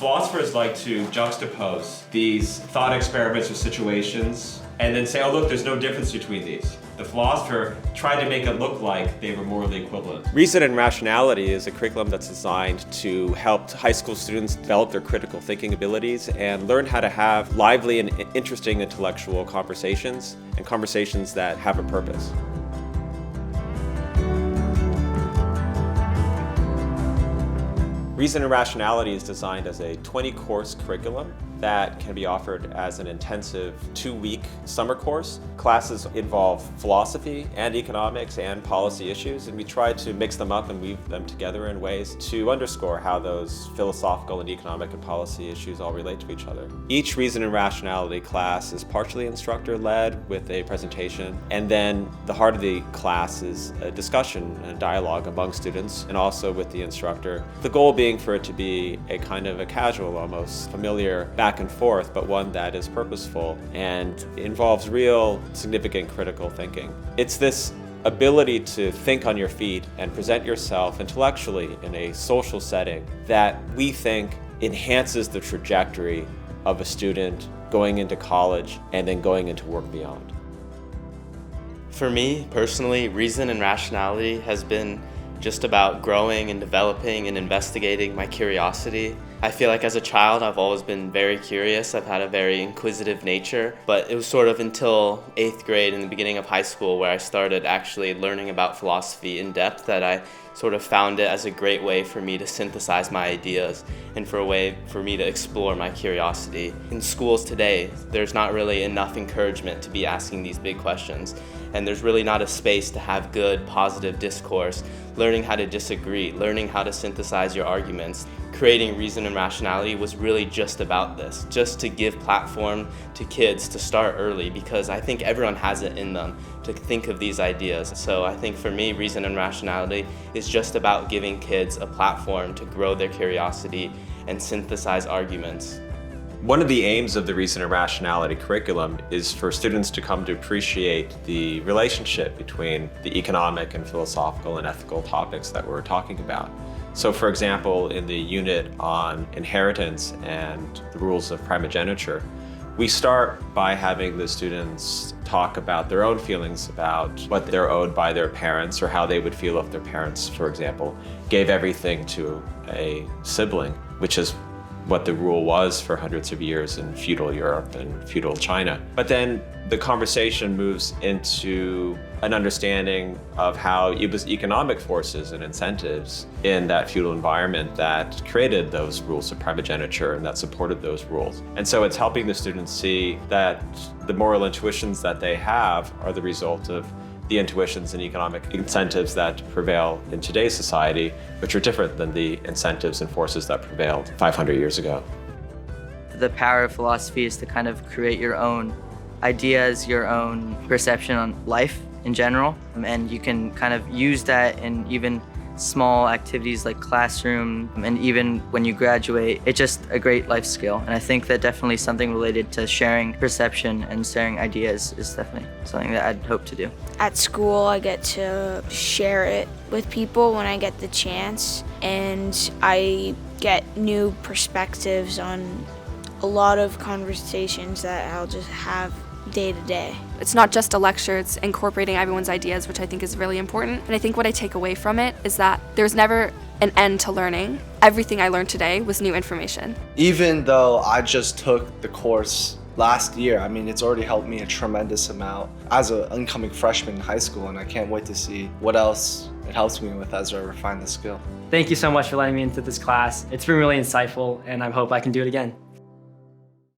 Philosophers like to juxtapose these thought experiments or situations and then say, oh look, there's no difference between these. The philosopher tried to make it look like they were morally equivalent. Reason and Rationality is a curriculum that's designed to help high school students develop their critical thinking abilities and learn how to have lively and interesting intellectual conversations, and conversations that have a purpose. Reason and Rationality is designed as a 20-course curriculum that can be offered as an intensive 2-week summer course. Classes involve philosophy and economics and policy issues, and we try to mix them up and weave them together in ways to underscore how those philosophical and economic and policy issues all relate to each other. Each Reason and Rationality class is partially instructor-led with a presentation, and then the heart of the class is a discussion and a dialogue among students and also with the instructor. The goal being for it to be a kind of a casual, almost familiar back and forth, but one that is purposeful and involves real significant critical thinking. It's this ability to think on your feet and present yourself intellectually in a social setting that we think enhances the trajectory of a student going into college and then going into work beyond. For me, personally, Reason and Rationality has been just about growing and developing and investigating my curiosity. I feel like as a child I've always been very curious. I've had a very inquisitive nature, but it was sort of until 8th grade and the beginning of high school where I started actually learning about philosophy in depth that I sort of found it as a great way for me to synthesize my ideas and for a way for me to explore my curiosity. In schools today, there's not really enough encouragement to be asking these big questions, and there's really not a space to have good, positive discourse, learning how to disagree, learning how to synthesize your arguments. Creating Reason and Rationality was really just about this, just to give platform to kids to start early, because I think everyone has it in them to think of these ideas. So I think for me, Reason and Rationality is just about giving kids a platform to grow their curiosity and synthesize arguments. One of the aims of the Reason and Rationality curriculum is for students to come to appreciate the relationship between the economic and philosophical and ethical topics that we're talking about. So for example, in the unit on inheritance and the rules of primogeniture, we start by having the students talk about their own feelings about what they're owed by their parents, or how they would feel if their parents, for example, gave everything to a sibling, which is what the rule was for hundreds of years in feudal Europe and feudal China. But then the conversation moves into an understanding of how it was economic forces and incentives in that feudal environment that created those rules of primogeniture and that supported those rules. And so it's helping the students see that the moral intuitions that they have are the result of the intuitions and economic incentives that prevail in today's society, which are different than the incentives and forces that prevailed 500 years ago. The power of philosophy is to kind of create your own ideas, your own perception on life in general, and you can kind of use that in even small activities like classroom, and even when you graduate. It's just a great life skill, and I think that definitely something related to sharing perception and sharing ideas is definitely something that I'd hope to do. At school, I get to share it with people when I get the chance, and I get new perspectives on a lot of conversations that I'll just have day to day. It's not just a lecture, it's incorporating everyone's ideas, which I think is really important. And I think what I take away from it is that there's never an end to learning. Everything I learned today was new information. Even though I just took the course last year, I mean, it's already helped me a tremendous amount as an incoming freshman in high school, and I can't wait to see what else it helps me with as I refine the skill. Thank you so much for letting me into this class. It's been really insightful, and I hope I can do it again.